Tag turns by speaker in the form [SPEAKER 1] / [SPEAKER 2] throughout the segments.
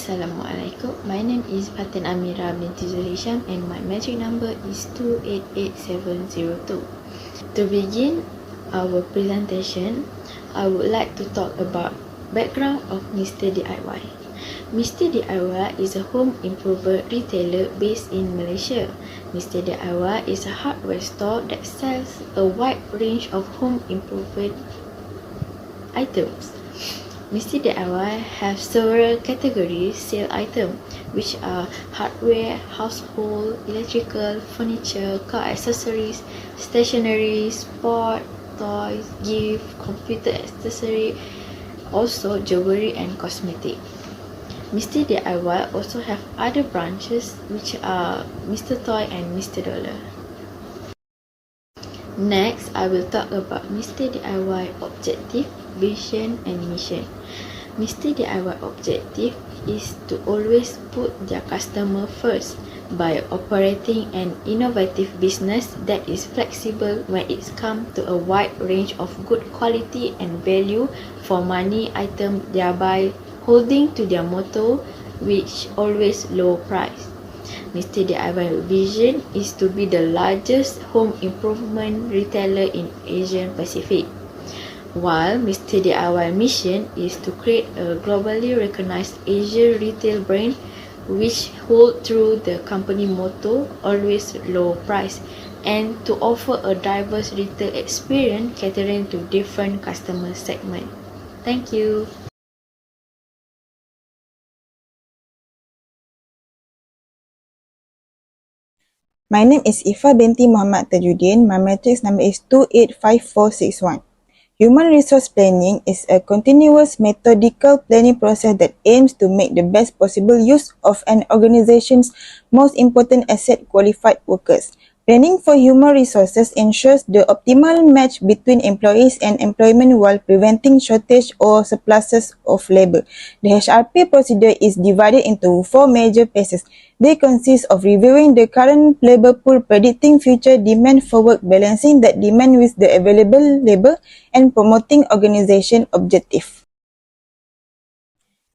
[SPEAKER 1] Assalamualaikum. My name is Fatin Amira binti Zulisham and my metric number is 288702. To begin our presentation, I would like to talk about background of Mr. DIY. Mr. DIY is a home improvement retailer based in Malaysia. Mr. DIY is a hardware store that sells a wide range of home improvement items. Mr. DIY have several categories sale items, which are hardware, household, electrical, furniture, car accessories, stationery, sport, toys, gift, computer accessory, also jewelry and cosmetic. Mr. DIY also have other branches, which are Mr. Toy and Mr. Dollar. Next, I will talk about Mr. DIY objective, vision and mission. Mr. DIY objective is to always put their customer first by operating an innovative business that is flexible when it comes to a wide range of good quality and value for money item, thereby holding to their motto, which always low price. Mr. DIY vision is to be the largest home improvement retailer in Asian Pacific, while Mr. DIY mission is to create a globally recognized Asian retail brand which hold through the company motto, always low price, and to offer a diverse retail experience catering to different customer segments. Thank you.
[SPEAKER 2] My name is Ifa binti Muhammad Tajuddin. My matrix number is 285461. Human resource planning is a continuous methodical planning process that aims to make the best possible use of an organization's most important asset, qualified workers. Planning for human resources ensures the optimal match between employees and employment while preventing shortage or surpluses of labor. The HRP procedure is divided into 4 major phases. They consist of reviewing the current labor pool, predicting future demand for work, balancing that demand with the available labor, and promoting organization objective.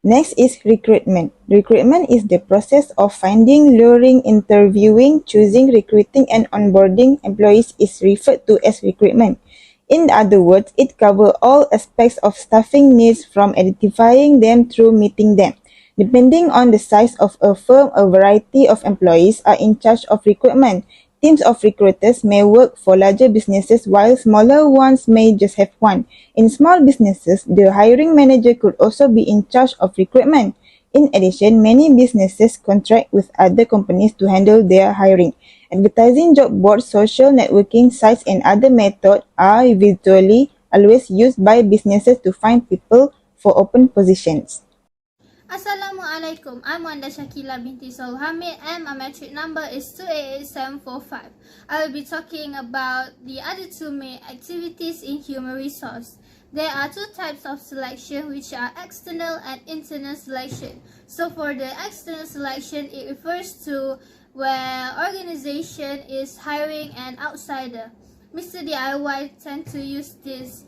[SPEAKER 2] Next is recruitment. Recruitment is the process of finding, luring, interviewing, choosing, recruiting, and onboarding employees is referred to as recruitment. In other words, it covers all aspects of staffing needs from identifying them through meeting them. Depending on the size of a firm, a variety of employees are in charge of recruitment. Teams of recruiters may work for larger businesses while smaller ones may just have one. In small businesses, the hiring manager could also be in charge of recruitment. In addition, many businesses contract with other companies to handle their hiring. Advertising, job boards, social networking sites, and other methods are virtually always used by businesses to find people for open positions.
[SPEAKER 3] Assalamualaikum. I'm Wanda Shakila binti Saul Hamid and my metric number is 288745. I will be talking about the other two main activities in human resource. There are two types of selection, which are external and internal selection. So for the external selection, it refers to where organization is hiring an outsider. Mr. DIY tend to use this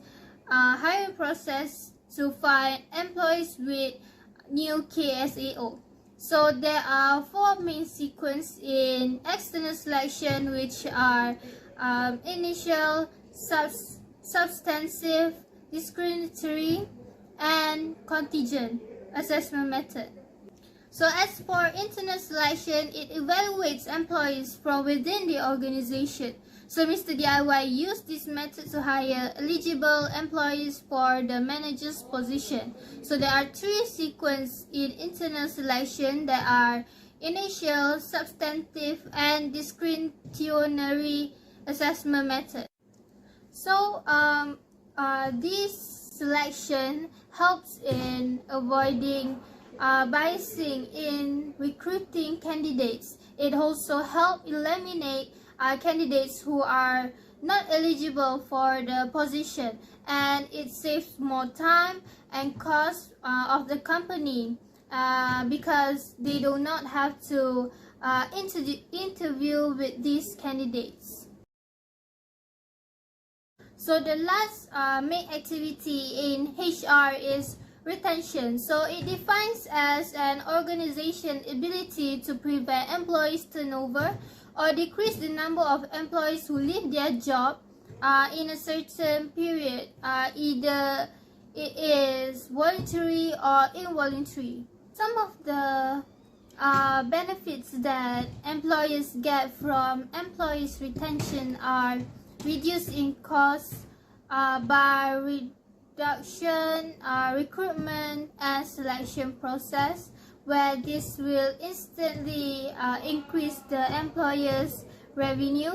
[SPEAKER 3] hiring process to find employees with new KSAO. So there are 4 main sequences in external selection, which are initial, substantive, discriminatory, and contingent assessment method. So as for internal selection, it evaluates employees from within the organization. So Mr. DIY used this method to hire eligible employees for the manager's position. So there are 3 sequences in internal selection that are initial, substantive, and discriminatory assessment method. So this selection helps in avoiding biasing in recruiting candidates. It also helps eliminate candidates who are not eligible for the position, and it saves more time and cost of the company because they do not have to interview with these candidates. So the last main activity in HR is retention. So it defines as an organization's ability to prevent employees turnover or decrease the number of employees who leave their job in a certain period, either it is voluntary or involuntary. Some of the benefits that employers get from employees retention are reduced in costs by reduction, recruitment and selection process, where this will instantly increase the employer's revenue,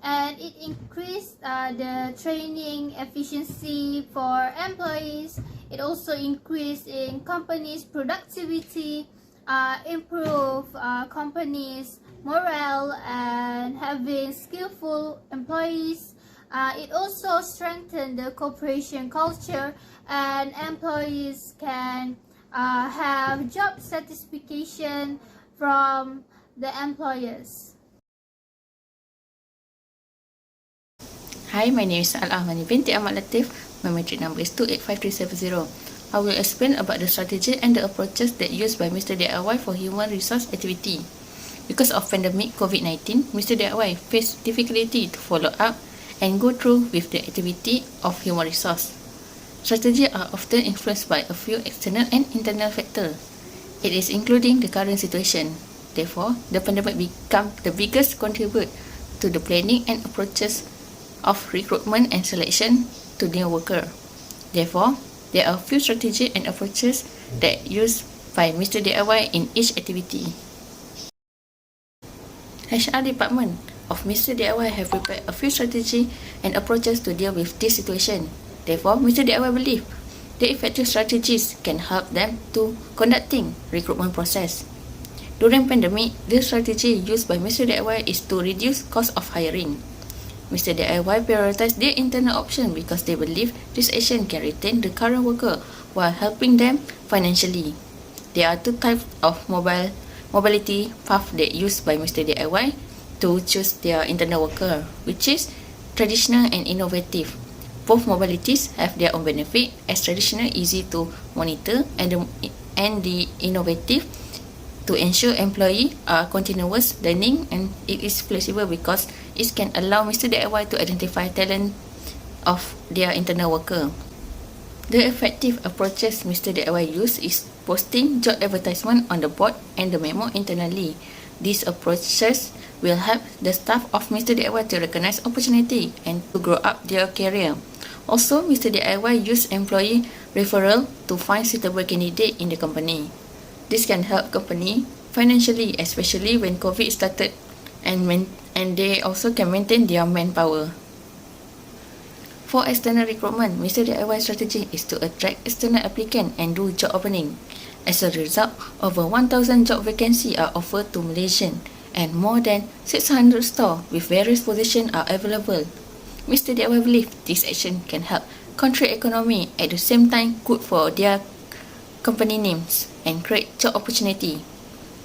[SPEAKER 3] and it increased the training efficiency for employees. It also increased in companies' productivity, improve companies' morale and having skillful employees. It also strengthened the cooperation culture, and employees can have job satisfaction from the employers.
[SPEAKER 4] Hi, my name is Al-Ahmani binti Ahmad Latif. My metric number is 285370. I will explain about the strategy and the approaches that used by Mr. DIY for human resource activity. Because of pandemic COVID-19, Mr. DIY faced difficulty to follow up and go through with the activity of human resource. Strategies are often influenced by a few external and internal factors. It is including the current situation. Therefore, the pandemic became the biggest contributor to the planning and approaches of recruitment and selection to new worker. Therefore, there are few strategies and approaches that used by Mr. DIY in each activity. HR department of Mr. DIY have prepared a few strategies and approaches to deal with this situation. Therefore, Mr. DIY believes the effective strategies can help them to conducting recruitment process. During pandemic, the strategy used by Mr. DIY is to reduce cost of hiring. Mr. DIY prioritize their internal option because they believe this action can retain the current worker while helping them financially. There are two types of mobility path that used by Mr. DIY to choose their internal worker, which is traditional and innovative. Both modalities have their own benefit, as traditional easy to monitor and the innovative to ensure employee are continuous learning, and it is flexible because it can allow Mr. DIY to identify talent of their internal worker. The effective approaches Mr. DIY use is posting job advertisement on the board and the memo internally. These approaches will help the staff of Mr. DIY to recognize opportunity and to grow up their career. Also, Mr. DIY use employee referral to find suitable candidate in the company. This can help company financially, especially when COVID started, and they also can maintain their manpower. For external recruitment, Mr. DIY strategy is to attract external applicants and do job opening. As a result, over 1,000 job vacancies are offered to Malaysians, and more than 600 stores with various positions are available. Mr. DIY believes this action can help country economy, at the same time good for their company names and create job opportunity.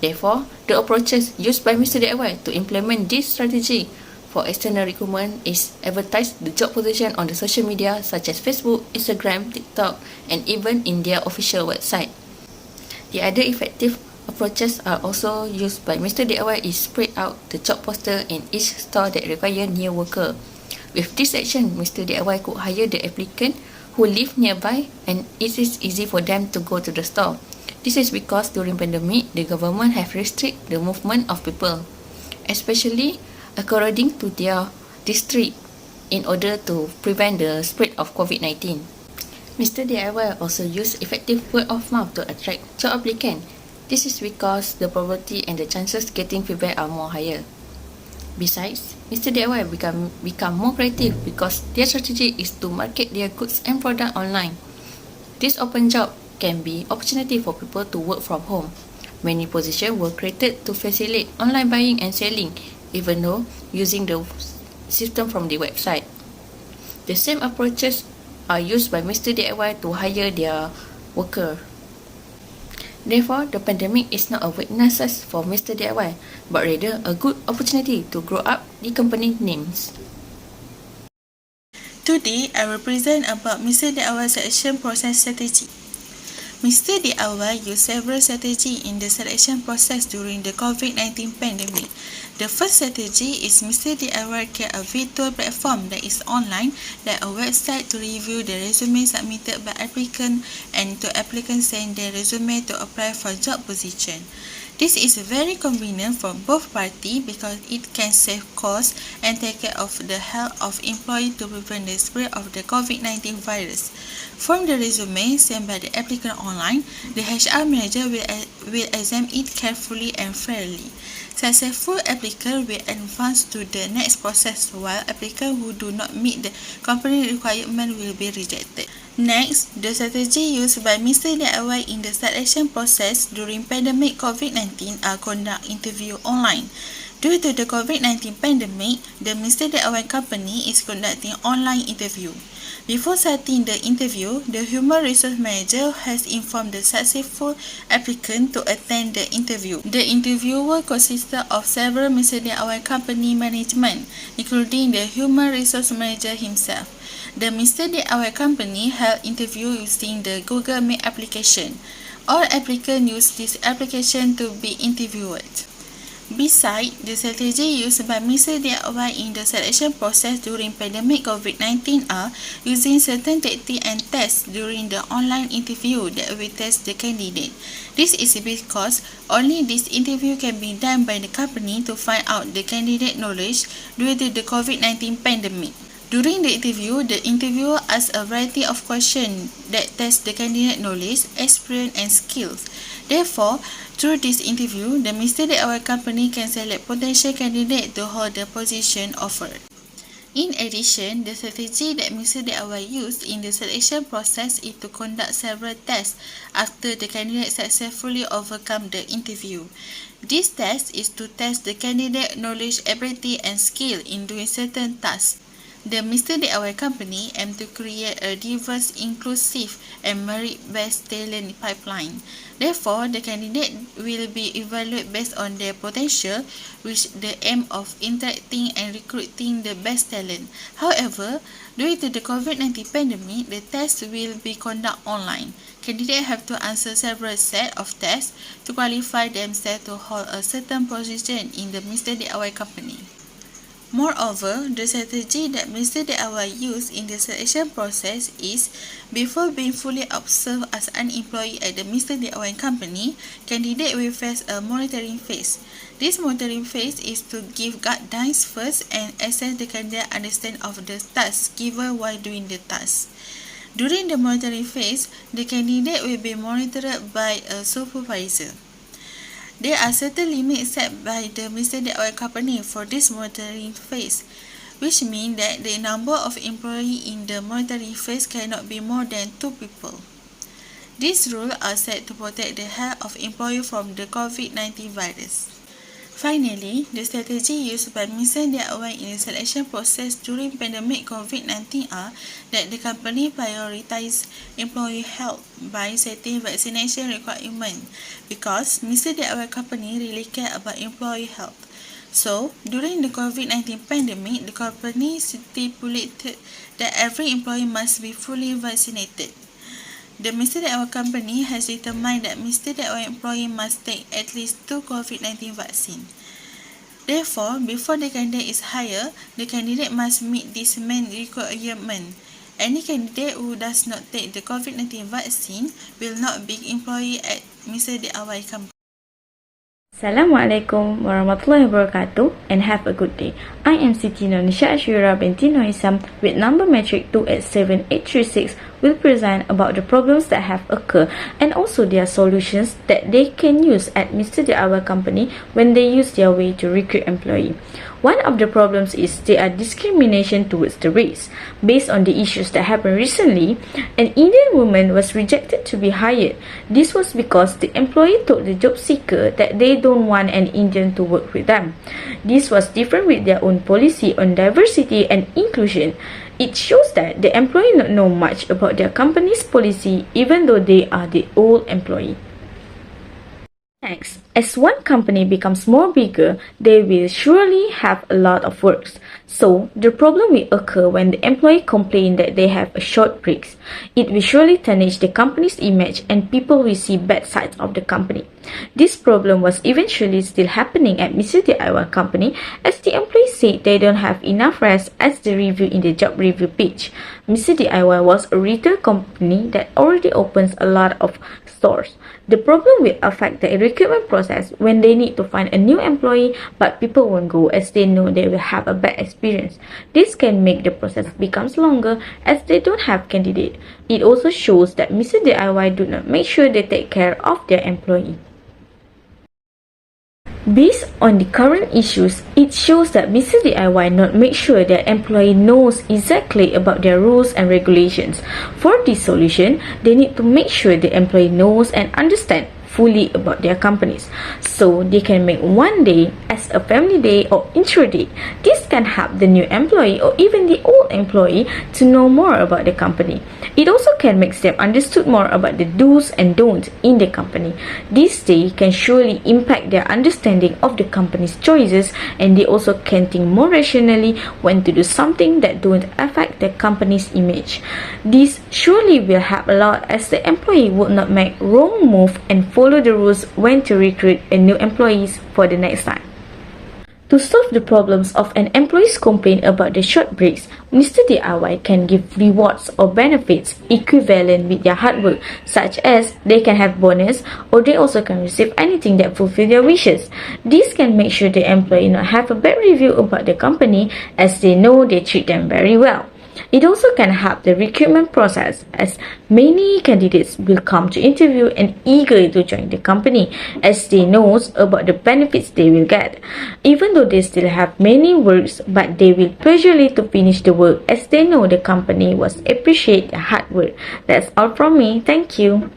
[SPEAKER 4] Therefore, the approaches used by Mr. DIY to implement this strategy for external recruitment is advertise the job position on the social media such as Facebook, Instagram, TikTok, and even in their official website. The other effective approaches are also used by Mr. DIY is spread out the job poster in each store that require new worker. With this action, Mr. DIY could hire the applicant who live nearby, and it is easy for them to go to the store. This is because during pandemic, the government have restricted the movement of people, especially according to their district, in order to prevent the spread of COVID-19. Mr. DIY also use effective word of mouth to attract job applicants. This is because the probability and the chances getting feedback are more higher. Besides, Mr. DIY become more creative because their strategy is to market their goods and product online. This open job can be opportunity for people to work from home. Many positions were created to facilitate online buying and selling, even though using the system from the website. The same approaches are used by Mr. DIY to hire their worker. Therefore, the pandemic is not a weakness for Mr. DIY, but rather a good opportunity to grow up the company names.
[SPEAKER 5] Today, I will present about Mr. DIY selection process strategy. Mr. DIY used several strategies in the selection process during the COVID-19 pandemic. The first strategy is Mr. DIY create a virtual platform that is online, like a website to review the resume submitted by applicants and to applicants send their resume to apply for job position. This is very convenient for both parties because it can save costs and take care of the health of employees to prevent the spread of the COVID-19 virus. From the resume sent by the applicant online, the HR manager will examine it carefully and fairly. Successful applicants will advance to the next process, while applicants who do not meet the company requirement will be rejected. Next, the strategy used by Mr. DIY in the selection process during pandemic COVID-19 are conduct interview online. Due to the COVID-19 pandemic, the Mr. DIY company is conducting online interview. Before starting the interview, the Human Resource Manager has informed the successful applicant to attend the interview. The interviewer consisted of several Mr. DIY company management, including the Human Resource Manager himself. The Mr. DIY company held interview using the Google Meet application. All applicants use this application to be interviewed. Besides, the strategy used by Mr. DIY in the selection process during pandemic COVID-19 are using certain tactics and tests during the online interview that will test the candidate. This is because only this interview can be done by the company to find out the candidate knowledge due to the COVID-19 pandemic. During the interview, the interviewer asks a variety of questions that test the candidate knowledge, experience and skills. Therefore, through this interview, the Mr. DIY company can select potential candidates to hold the position offered. In addition, the strategy that Mr. DIY used in the selection process is to conduct several tests after the candidate successfully overcome the interview. This test is to test the candidate knowledge, ability and skill in doing certain tasks. The Mr. DIY company aims to create a diverse, inclusive and merit-based talent pipeline. Therefore, the candidate will be evaluated based on their potential with the aim of attracting and recruiting the best talent. However, due to the COVID-19 pandemic, the test will be conducted online. Candidates have to answer several sets of tests to qualify themselves to hold a certain position in the Mr. DIY company. Moreover, the strategy that Mr. DIY used in the selection process is, before being fully observed as an employee at the Mr. DIY company, candidate will face a monitoring phase. This monitoring phase is to give guidelines first and assess the candidate understanding of the task given while doing the task. During the monitoring phase, the candidate will be monitored by a supervisor. There are certain limits set by the Mr. DIY company for this monitoring phase, which means that the number of employees in the monitoring phase cannot be more than 2 people. These rules are set to protect the health of employees from the COVID-19 virus. Finally, the strategy used by Mr. DIY in the selection process during pandemic COVID-19 are that the company prioritizes employee health by setting vaccination requirements because Mr. DIY company really care about employee health. So, during the COVID-19 pandemic, the company stipulated that every employee must be fully vaccinated. The Mr. DIY company has determined that Mr. DIY employee must take at least 2 COVID-19 vaccines. Therefore, before the candidate is hired, the candidate must meet this main requirement. Any candidate who does not take the COVID-19 vaccine will not be employed at Mr. DIY company.
[SPEAKER 1] Assalamualaikum warahmatullahi wabarakatuh and have a good day. I am Siti Nonisha Ashura binti Noisam with number metric 287836 will present about the problems that have occurred and also their solutions that they can use at Mr. DIY company when they use their way to recruit employee. One of the problems is there are discrimination towards the race. Based on the issues that happened recently, an Indian woman was rejected to be hired. This was because the employee told the job seeker that they don't want an Indian to work with them. This was different with their own policy on diversity and inclusion. It shows that the employee not know much about their company's policy even though they are the old employee. Next, As one company becomes more bigger, they will surely have a lot of works. So, the problem will occur when the employee complain that they have a short breaks. It will surely tarnish the company's image and people will see bad sides of the company. This problem was eventually still happening at Mr. DIY company as the employees said they don't have enough rest as the review in the job review page. Mr. DIY was a retail company that already opens a lot of stores. The problem will affect the recruitment process when they need to find a new employee but people won't go as they know they will have a bad experience. This can make the process becomes longer as they don't have candidate. It also shows that Mr. DIY do not make sure they take care of their employee. Based on the current issues, it shows that Mr. DIY not make sure their employee knows exactly about their rules and regulations. For this solution, they need to make sure the employee knows and understand fully about their companies, so they can make one day as a family day or intro day. This can help the new employee or even the old employee to know more about the company. It also can make them understood more about the do's and don'ts in the company. This day can surely impact their understanding of the company's choices, and they also can think more rationally when to do something that don't affect the company's image. This surely will help a lot as the employee would not make wrong move and follow the rules when to recruit a new employees for the next time. To solve the problems of an employee's complaint about the short breaks, Mr. DIY can give rewards or benefits equivalent with their hard work, such as they can have bonus or they also can receive anything that fulfill their wishes. This can make sure the employee not have a bad review about the company as they know they treat them very well. It also can help the recruitment process as many candidates will come to interview and eager to join the company as they know about the benefits they will get. Even though they still have many works, but they will persuade to finish the work as they know the company was appreciate their hard work. That's all from me. Thank you.